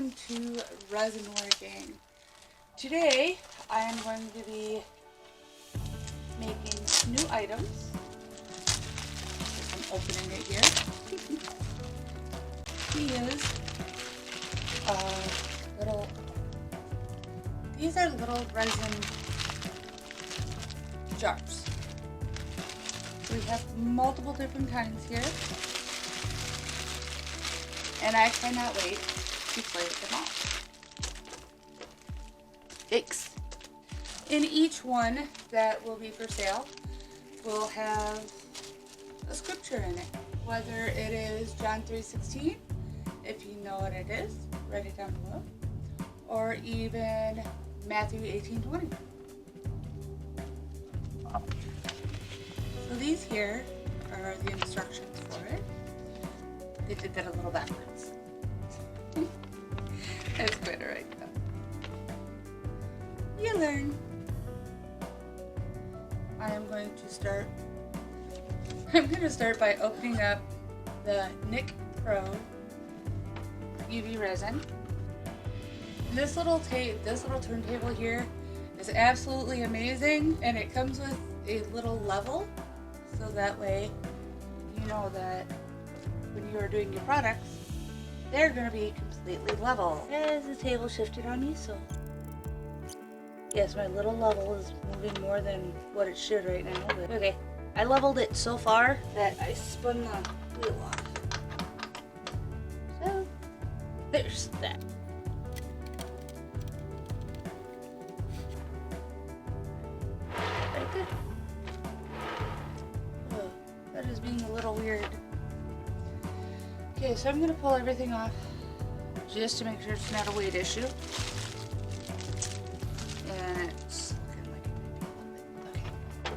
welcome to Resin Working. Today I am going to be making new items. I'm opening it here. These are little resin jars. We have multiple different kinds here, and I cannot wait to play with them all. Yikes. In each one that will be for sale will have a scripture in it. Whether it is John 3:16, if you know what it is, write it down below. Or even Matthew 18:20. So these here are the instructions for it. They did that a little backwards. That's good, right? You learn. I'm going to start by opening up the Nick Pro UV resin. This little turntable here is absolutely amazing, and it comes with a little level, so that way you know that when you are doing your products, they're going to be completely level. As the table shifted on me, so yes, my little level is moving more than what it should right now, but okay. I leveled it so far that I spun the wheel off. So, there's that. Right there. Oh, that is being a little weird. Okay, so I'm going to pull everything off just to make sure it's not a weight issue. And it's looking like it might be a little bit. Okay.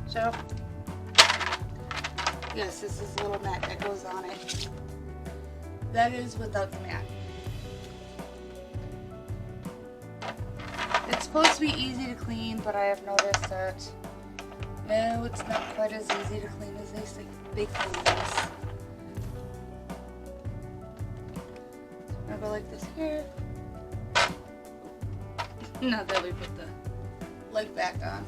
So, yes, this is a little mat that goes on it. That is without the mat. It's supposed to be easy to clean, but I have noticed that no, it's not quite as easy to clean as they clean this. I'm gonna go like this here. Now that we put the leg back on.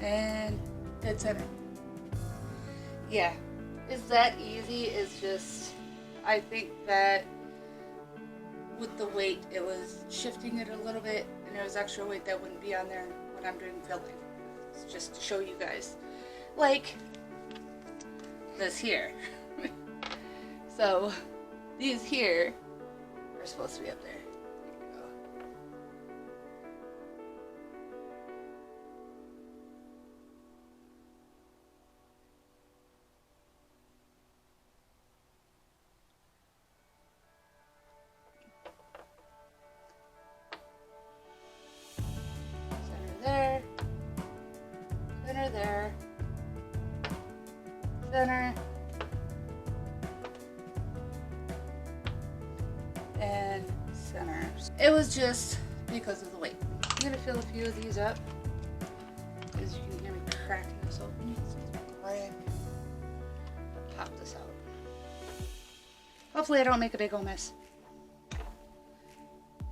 And it's in it. Yeah, it's that easy. It's just, I think that with the weight, it was shifting it a little bit, and there was extra weight that wouldn't be on there when I'm doing filling. It's just to show you guys. Like this here. So these here are supposed to be up there. There, center there, center, and center. It was just because of the weight. I'm going to fill a few of these up, as you can hear me cracking this open. Pop this out. Hopefully I don't make a big old mess.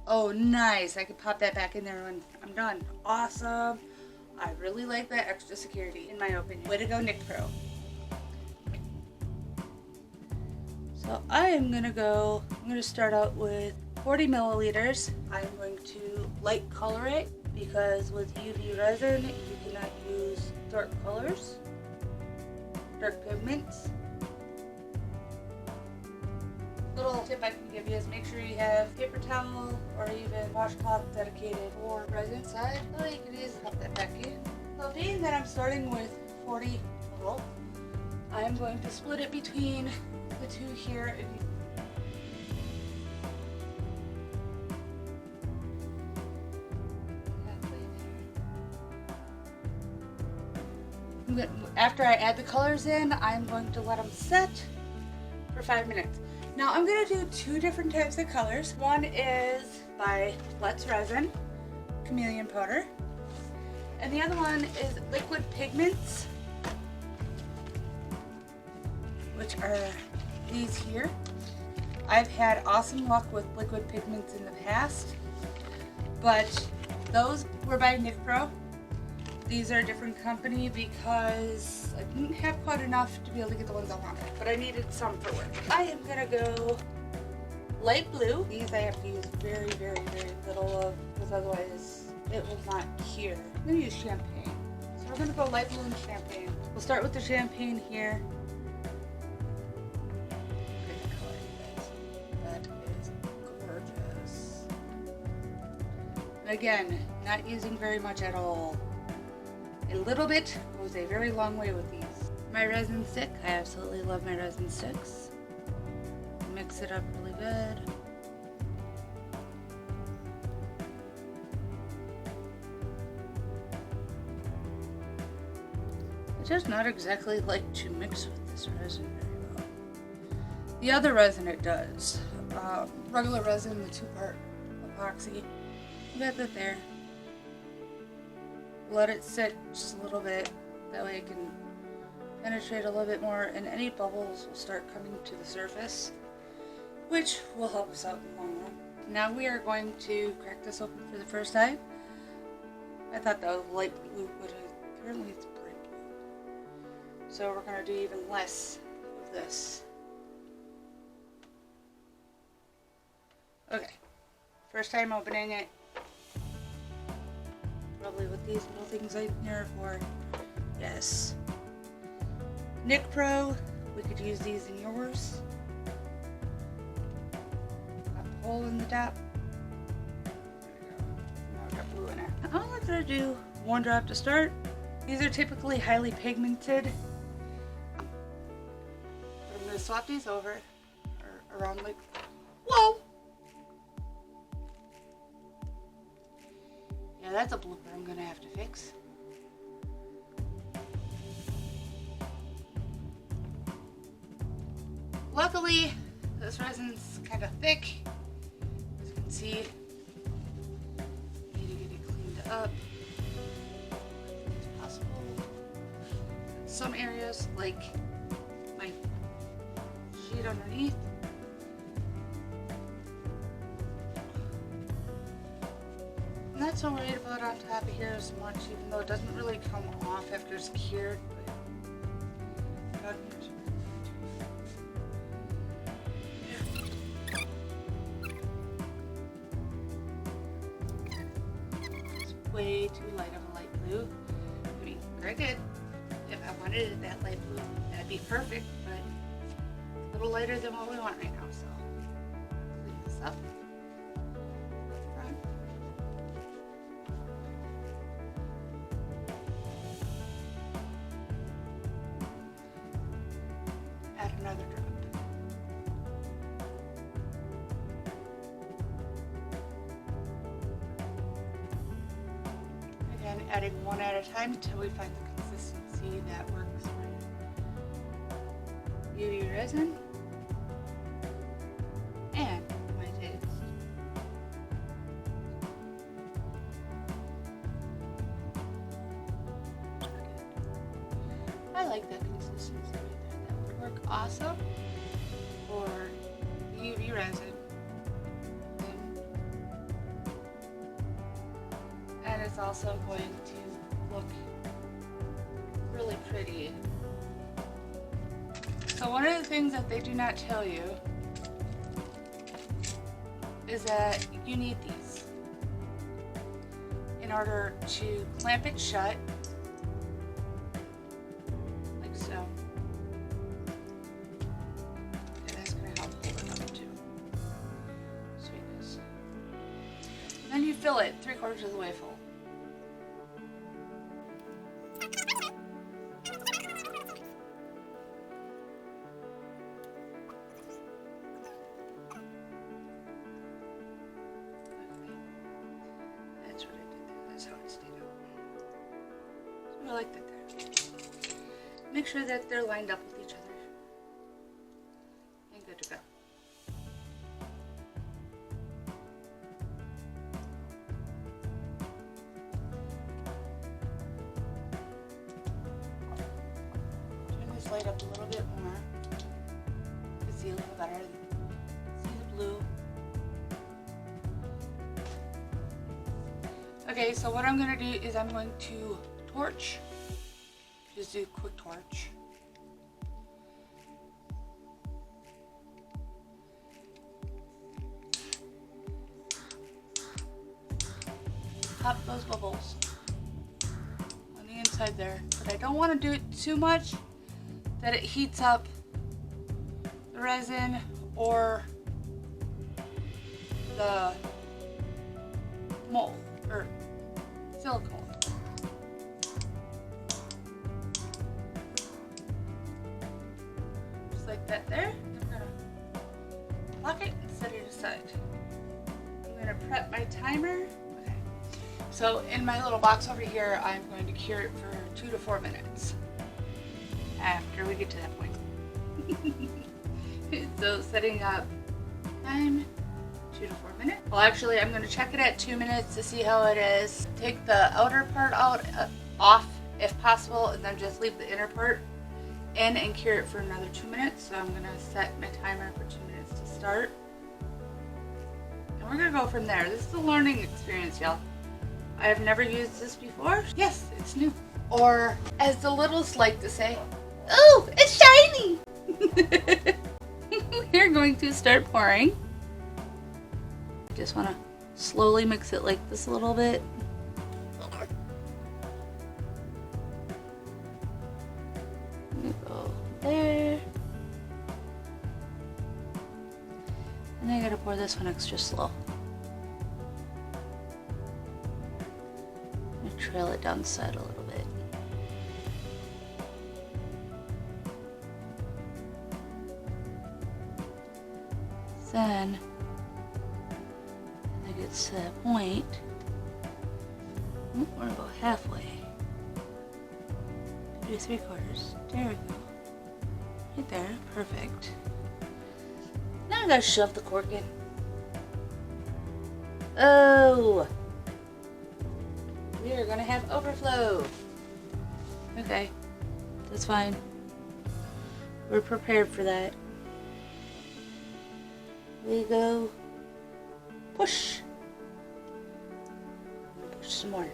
Oh, nice. I can pop that back in there when I'm done. Awesome. I really like that extra security, in my opinion. Way to go, Nick Pro. So I'm going to start out with 40 milliliters. I'm going to light color it because with UV resin, you cannot use dark colors, dark pigments. Little tip I can give you is make sure you have paper towel or even washcloth dedicated for resin side. So you can easily pop that back in. So being that I'm starting with 40 ml, I'm going to split it between the two here. After I add the colors in, I'm going to let them set for 5 minutes. Now I'm going to do two different types of colors. One is by Let's Resin, Chameleon Powder. And the other one is liquid pigments, which are these here. I've had awesome luck with liquid pigments in the past, but those were by Nick Pro. These are a different company because I didn't have quite enough to be able to get the ones I wanted, but I needed some for work. I am gonna go light blue. These I have to use very, very, very little of because otherwise it will not cure. I'm gonna use champagne. So we're gonna go light blue and champagne. We'll start with the champagne here. That is gorgeous. And again, not using very much at all. A little bit goes a very long way with these. My resin stick, I absolutely love my resin sticks. Mix it up really good. It does not exactly like to mix with this resin very well. The other resin it does. Regular resin, the 2-part epoxy. You got that there. Let it sit just a little bit. That way it can penetrate a little bit more and any bubbles will start coming to the surface, which will help us out in the long run. Now we are going to crack this open for the first time. I thought that was light blue, but apparently it's bright blue. So we're going to do even less of this. Okay, first time opening it. Probably with these little things I'm here for. Yes. Nick Pro, we could use these in yours. Got a hole in the top. There we go. Now I've got blue in it. I'm only gonna do 1 drop to start. These are typically highly pigmented. But I'm gonna swap these over or around like, whoa! Yeah, that's a blooper I'm gonna have to fix. Luckily, this resin's kind of thick. As you can see, need to get it cleaned up as possible. Some areas, like my sheet underneath, I'm not so worried about on top of here as much, even though it doesn't really come off after it's cured. But down here's it's way too light of a light blue. I mean, very good. If I wanted it that light blue, that'd be perfect, but it's a little lighter than what we want right now, so clean this up. Add another drop. Again, adding one at a time until we find the consistency that works for UV resin and my taste. I like that consistency right there. That would work awesome for UV resin. And it's also going to look really pretty. So one of the things that they do not tell you is that you need these in order to clamp it shut, like so. And that's going to help hold it up too. Sweetness. And then you fill it 3/4 of the way full. I like that there. Make sure that they're lined up with each other. And good to go. light up a little bit more. You can see a little better. See the blue. Okay, so what I'm going to do is I'm going to torch. Just do a quick torch. Pop those bubbles on the inside there, but I don't want to do it too much that it heats up the resin or the mold or silicone. Just like that there. I'm gonna lock it and set it aside. I'm gonna prep my timer. Okay. So in my little box over here, I'm going to cure it for 2 to 4 minutes after we get to that point. So setting up time 2 to 4 minutes. Well, actually, I'm going to check it at 2 minutes to see how it is. Take the outer part out off if possible, and then just leave the inner part in and cure it for another 2 minutes. So I'm going to set my timer for 2 minutes to start. And we're going to go from there. This is a learning experience, y'all. I have never used this before. Yes, it's new. Or, as the littles like to say, oh, it's shiny! We're going to start pouring. Just want to slowly mix it like this a little bit. Go there. And I gotta pour this one extra slow. Trail it down the side a little bit. Then I get to that point. We're about halfway. Do 3/4. There we go. Right there. Perfect. Now I gotta shove the cork in. Oh! We are gonna have overflow. Okay, that's fine. We're prepared for that. We go push. Push some more.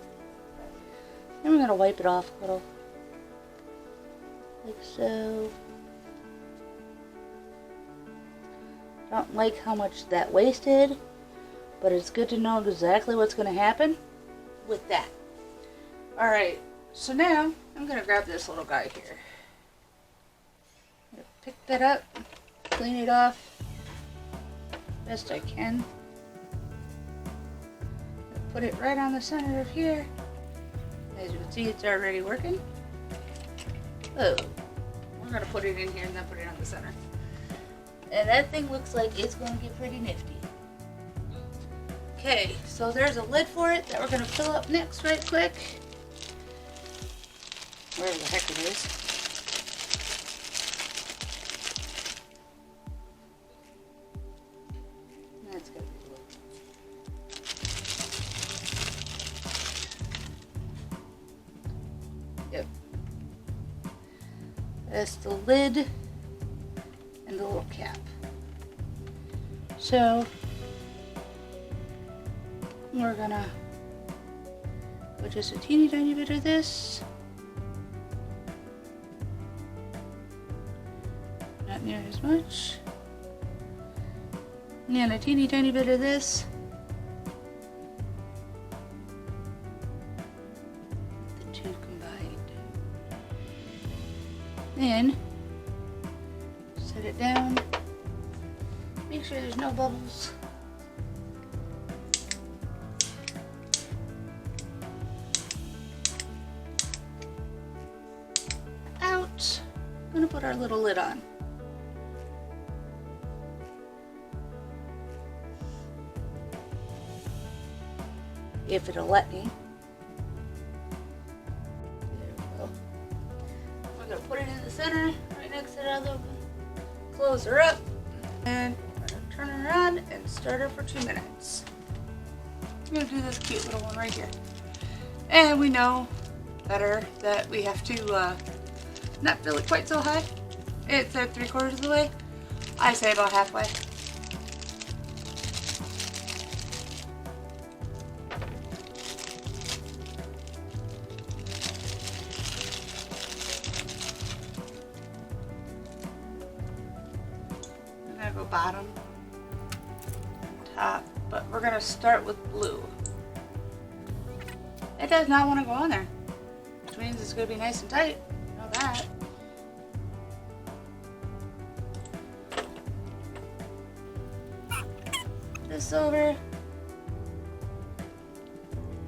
Then we're gonna wipe it off a little, like so. Don't like how much that wasted, but it's good to know exactly what's gonna happen with that. Alright, so now I'm going to grab this little guy here. I'm going to pick that up, clean it off best I can. Put it right on the center of here. As you can see, it's already working. Oh, we're going to put it in here and then put it on the center. And that thing looks like it's going to get pretty nifty. Okay, so there's a lid for it that we're going to fill up next right quick. Wherever the heck it is. That's going to be the lid. Yep. That's the lid and the little cap. So we're gonna put just a teeny tiny bit of this. Not near as much. And then a teeny tiny bit of this. The two combined. Then set it down. Make sure there's no bubbles. Out. I'm gonna put our little lid on. If it'll let me. There we go. We're gonna put it in the center, right next to the other one. Close her up, and we're gonna turn her on and start her for 2 minutes. I'm gonna do this cute little one right here. And we know better that we have to not feel it quite so high. It's at 3/4 of the way. I say about halfway. I'm gonna go bottom, top, but we're gonna start with blue. It does not want to go on there, which means it's gonna be nice and tight. You know that. This over,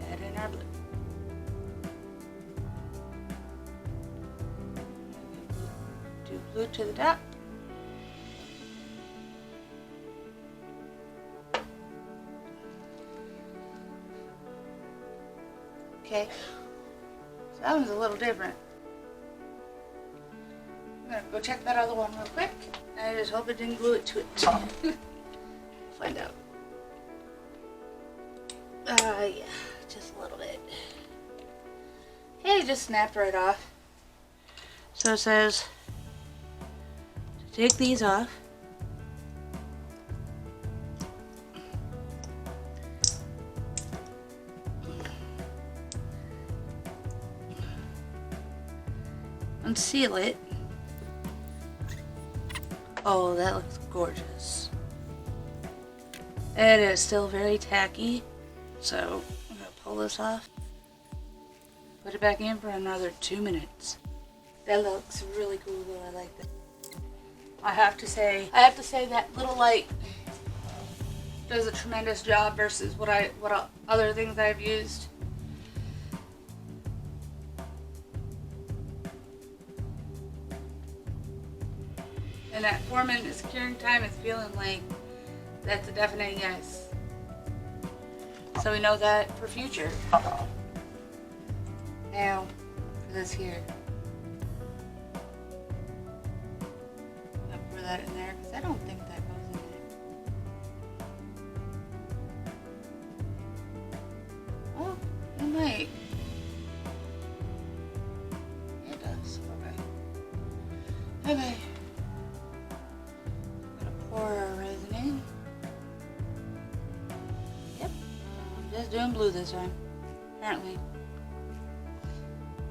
add in our blue. Do blue to the top. Okay, so that one's a little different. I'm gonna go check that other one real quick. I just hope it didn't glue it to it. Find out. Yeah, just a little bit. Okay, it just snapped right off. So it says to take these off. Unseal it. Oh, that looks gorgeous. It is still very tacky, so I'm gonna pull this off. Put it back in for another 2 minutes. That looks really cool though, I like that. I have to say that little light does a tremendous job versus what other things I've used. And that 4-minute securing time is feeling like that's a definite yes. So we know that for future. Now, for this here. I'll pour that in there because I don't think that goes in there. Oh, it might. It does. Okay. Okay. Pour our resin in. Yep, I'm just doing blue this time, apparently.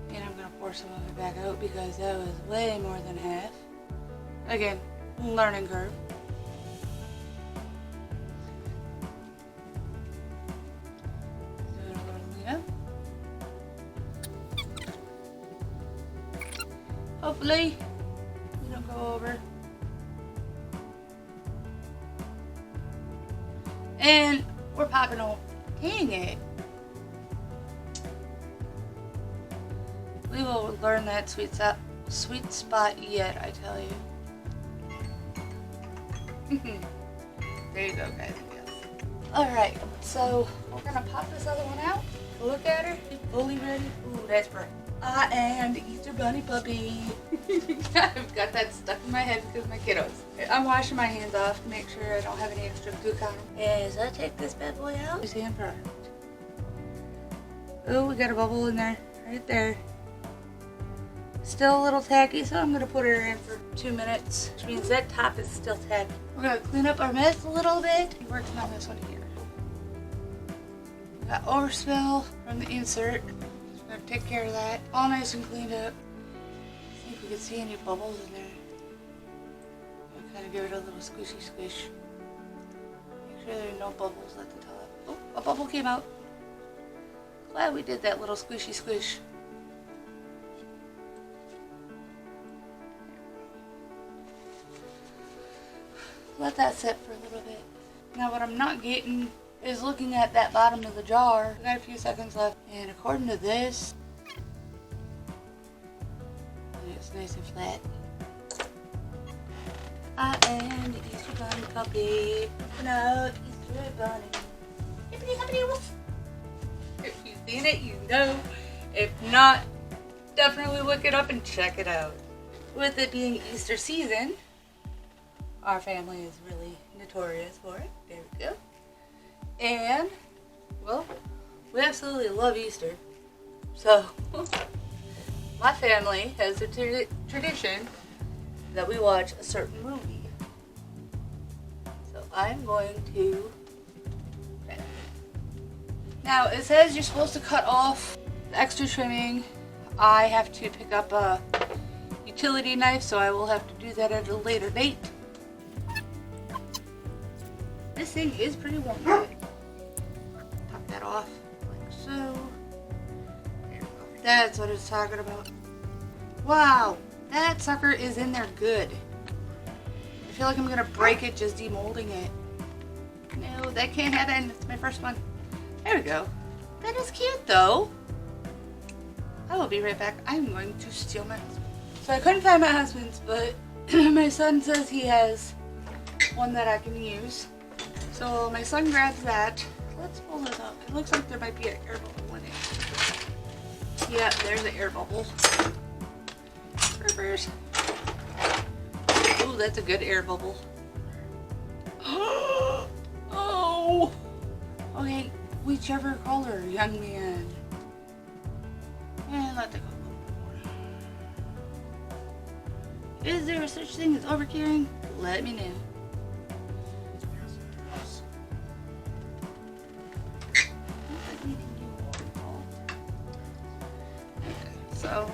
And I'm gonna pour some of it back out because that was way more than half. Again, learning curve. Doing a little cleanup. Hopefully, we don't go over. And we're popping on. Dang it. We will learn that sweet spot yet, I tell you. There you go, guys and gals. Alright, so we're going to pop this other one out. Look at her. She's fully ready. Ooh, that's bright. I am the Easter Bunny puppy. I've got that stuck in my head because of my kiddos. I'm washing my hands off to make sure I don't have any extra gook on them. As I take this bad boy out, it's hand product. Oh, we got a bubble in there, right there. Still a little tacky, so I'm going to put her in for 2 minutes, which means that top is still tacky. We're going to clean up our mess a little bit. I'm working on this one here. Got overspill from the insert. Take care of that. All nice and cleaned up. See if we can see any bubbles in there. I'll kind of give it a little squishy squish. Make sure there are no bubbles at the top. Oh, a bubble came out. Glad we did that little squishy squish. Let that sit for a little bit. Now what I'm not getting is looking at that bottom of the jar. We got a few seconds left, and according to this, it's nice and flat. I am the Easter Bunny puppy. No, Easter Bunny. Hippity hoppity woof. If you've seen it, you know. If not, definitely look it up and check it out. With it being Easter season, our family is really notorious for it. There we go. And, well, we absolutely love Easter. So, my family has a tradition that we watch a certain movie. So I'm going to... Okay. Now it says you're supposed to cut off the extra trimming. I have to pick up a utility knife, so I will have to do that at a later date. This thing is pretty warm. Pop that off like so. There we go. That's what it's talking about. Wow, that sucker is in there good. I feel like I'm gonna break it just demolding it. No, that can't happen. It's my first one. There we go. That is cute though. I will be right back. I'm going to steal my husband. So I couldn't find my husband's, but my son says he has one that I can use. So my son grabs that. Let's pull this up. It looks like there might be an air bubble in it. Yeah, there's an air bubble. Rippers. Ooh, that's a good air bubble. Oh! Okay, whichever color, young man. And let that go. Is there such thing as overcarrying? Let me know. So,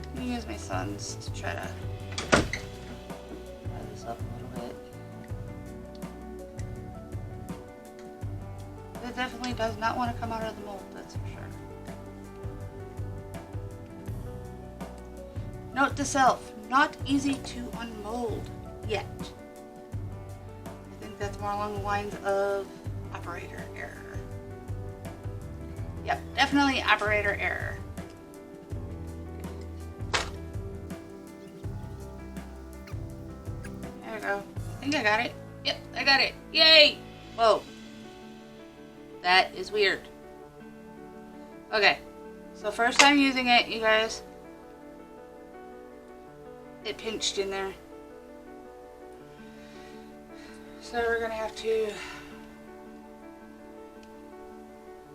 I'm gonna use my son's to try to tie this up a little bit. It definitely does not want to come out of the mold, that's for sure. Note to self, not easy to unmold yet. I think that's more along the lines of operator error. Yep, definitely operator error. There we go. I think I got it. Yep, I got it. Yay! Whoa. That is weird. Okay, so first time using it, you guys. It pinched in there. So we're gonna have to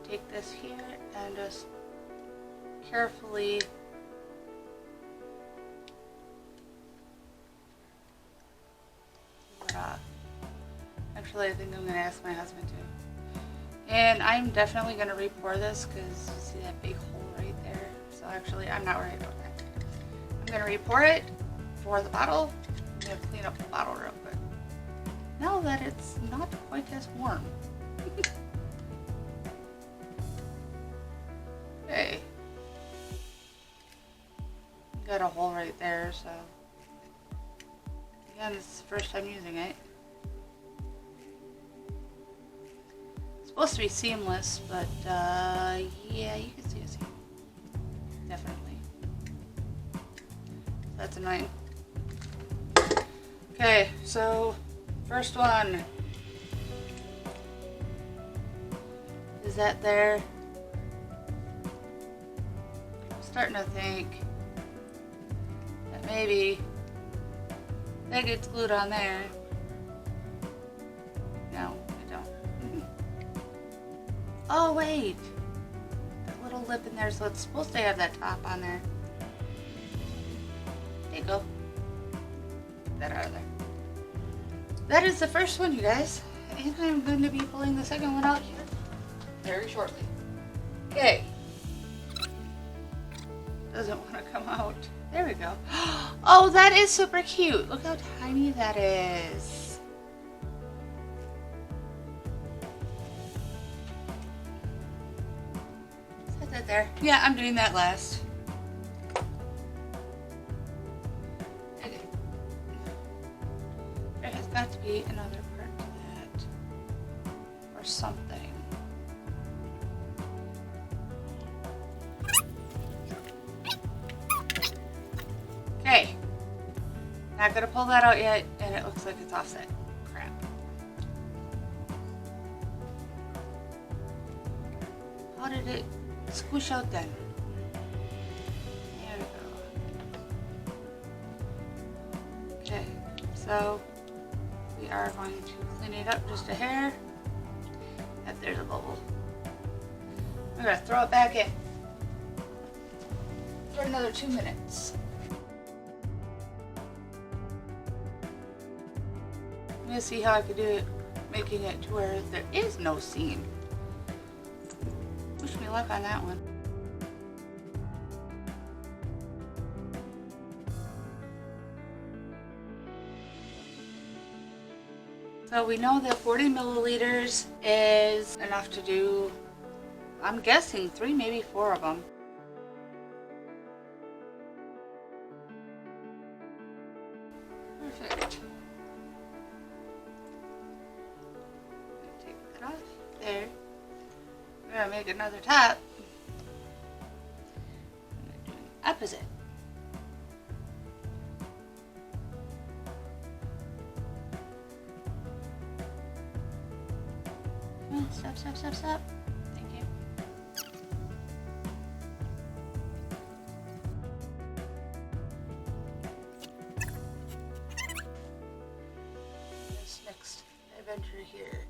take this here and just carefully pull it off. Actually, I think I'm gonna ask my husband to. And I'm definitely gonna re-pour this because you see that big hole right there. So actually, I'm not worried about that. I'm gonna re-pour it for the bottle. I'm gonna clean up the bottle real quick. Now that it's not quite as warm. Okay. Got a hole right there, so again, this is the first time using it. It's supposed to be seamless, but yeah, you can see a seam. Definitely. That's annoying. Okay, so first one. Is that there? I'm starting to think that maybe that gets glued on there. No, I don't. Oh wait, that little lip in there, so it's supposed to have that top on there. There you go. Get that out of there. That is the first one, you guys. And I'm going to be pulling the second one out here very shortly. Okay. Doesn't want to come out. There we go. Oh, that is super cute. Look how tiny that is. Set that there. Yeah, I'm doing that last. Got to be another part to that or something. Okay, not gonna pull that out yet, and it looks like it's offset. Crap. How did it squish out then? There we go. Okay, so we are going to clean it up just a hair. If there's a bubble, we're gonna throw it back in. for another 2 minutes. I'm gonna see how I could do it, making it to where there is no seam. Wish me luck on that one. So we know that 40 milliliters is enough to do, I'm guessing 3, maybe 4 of them. Perfect. Take that off. There. We're gonna make another top. I'm gonna do an opposite. Stop, stop, stop, stop. Thank you. This next adventure here.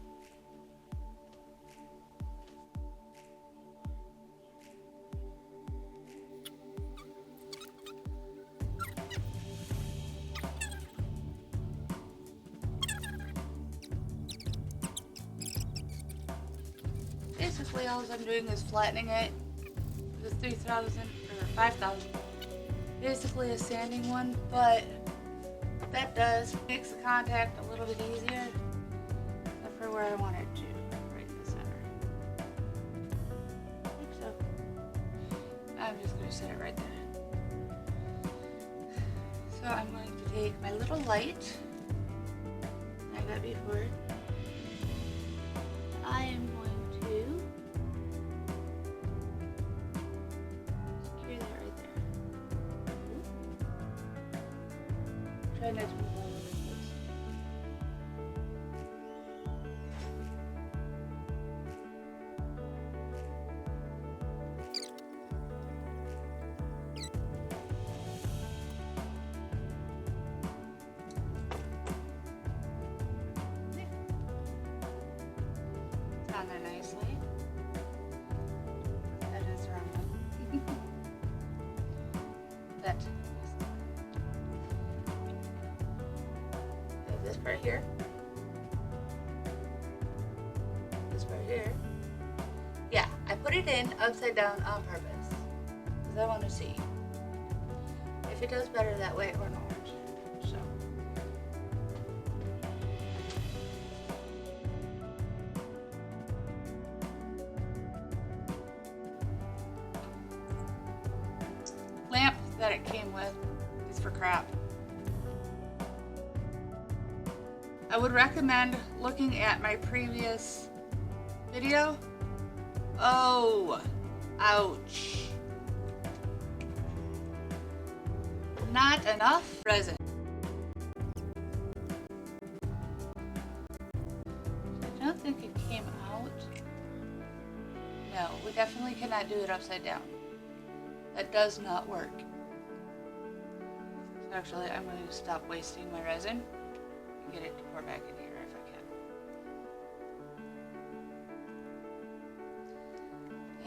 Basically, all I'm doing is flattening it. The 3,000 or 5,000. Basically a sanding one, but that makes the contact a little bit easier. Except for where I want it to, right in the center. Like so. I'm just going to set it right there. So I'm going to take my little light I got before. I am going to secure that right there. Try not to move all over the place. On there nicely. That is wrong one. That. This part here. This part here. Yeah, I put it in upside down on purpose because I want to see if it does better that way or not. So. Lamp that it came with is for crap. I would recommend looking at my previous video. Oh, ouch. Not enough resin. I don't think it came out. No, we definitely cannot do it upside down. That does not work. So actually, I'm going to stop wasting my resin and get it to pour back in here if I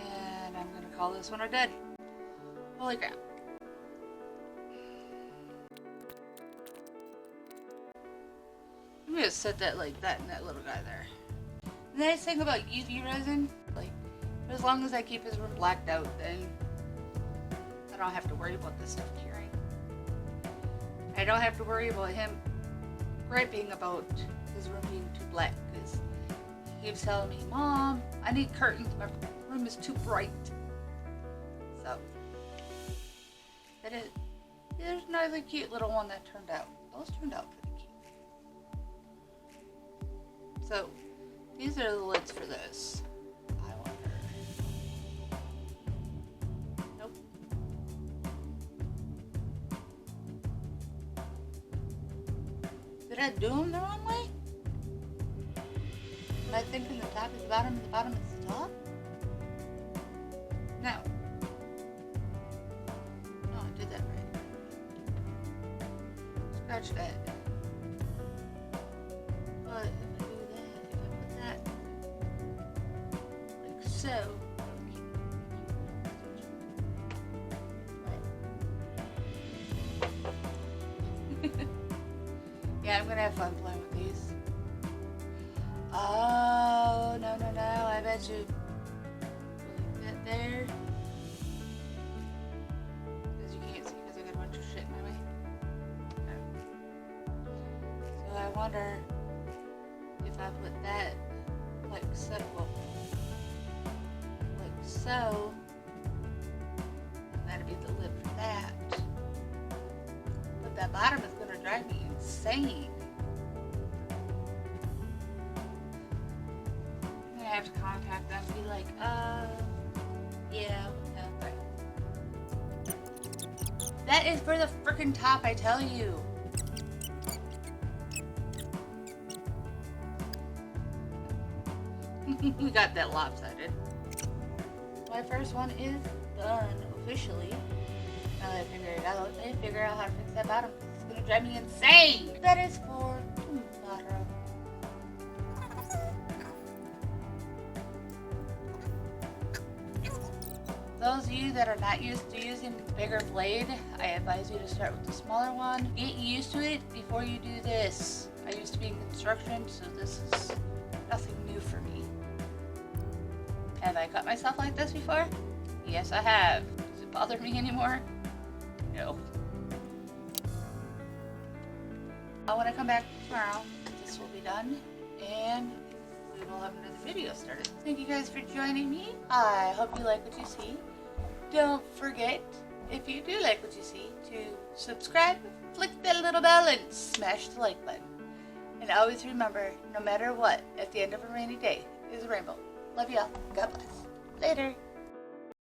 can. And I'm going to call this one a dud. Holy crap. I'm going to set that like that and that little guy there. The nice thing about UV resin, like, as long as I keep his room blacked out, then I don't have to worry about this stuff curing. I don't have to worry about him griping about his room being too black because he keeps telling me, Mom, I need curtains. My room is too bright. So, that is, there's another cute little one that turned out. Those turned out pretty cute. So, these are the lids for this. I wonder. Nope. Did I do them the wrong way? Am I thinking the top is the bottom and the bottom is the top? No. No, I did that right. Scratch that. But if I do that, if I put that like so, right. Yeah, I'm gonna have fun playing with these. Oh, no, no, no. I bet you fit there. Because you can't see because I got a bunch of shit in my way. Okay. So I wonder if I put that like so. Well, like so. That'd be the lid for that. But that bottom is gonna drive me insane. I'm gonna have to contact them and be like, yeah, no, right. That is for the frickin' top, I tell you. We got that lopsided. My first one is done officially. Now that I figure out how to fix that bottom. It's gonna drive me insane. That is for tomorrow. Those of you that are not used to using the bigger blade, I advise you to start with the smaller one. Get used to it before you do this. I used to be in construction, so this is nothing new for me. Have I cut myself like this before? Yes, I have. Does it bother me anymore? No. When I come back tomorrow, this will be done, and we will have another video started. Thank you guys for joining me. I hope you like what you see. Don't forget, if you do like what you see, to subscribe, click that little bell, and smash the like button. And always remember, no matter what, at the end of a rainy day is a rainbow. Love y'all. God bless. Later.